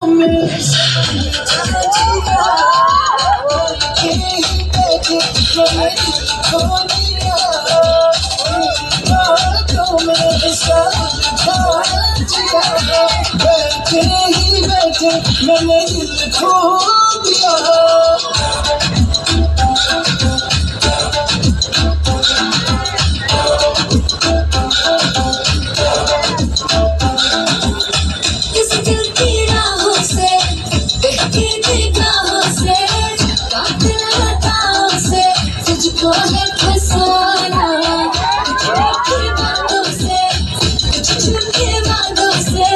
मैंने दिल खो दिया इस दिल की राहों से बहती निगाहों से कातिल अदाओं से तुझको है फसाना की बातों से कुछ झूठे वादों से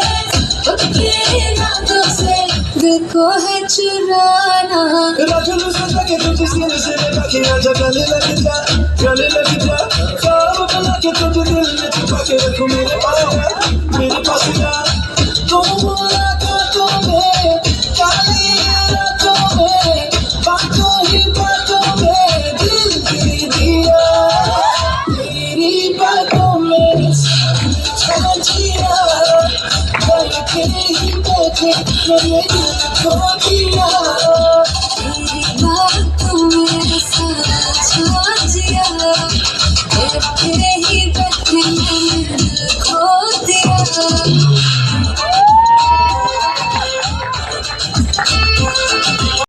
पक्के इरादों से दिल को है चुराना राखलू सजा के तुझे सीने से लगा के आजा गले लग जा ख्वाब बना के तुझे दिल में छुपा के रखूं मेरे पास जा तुम मुलाकातों में काली रातों में बातों ही बातों में दिल दे दिया तेरी बातों में छा जिया बैठे ही बैठे मैंने दिल खो दिया तेरी बातों में सारा छा जिया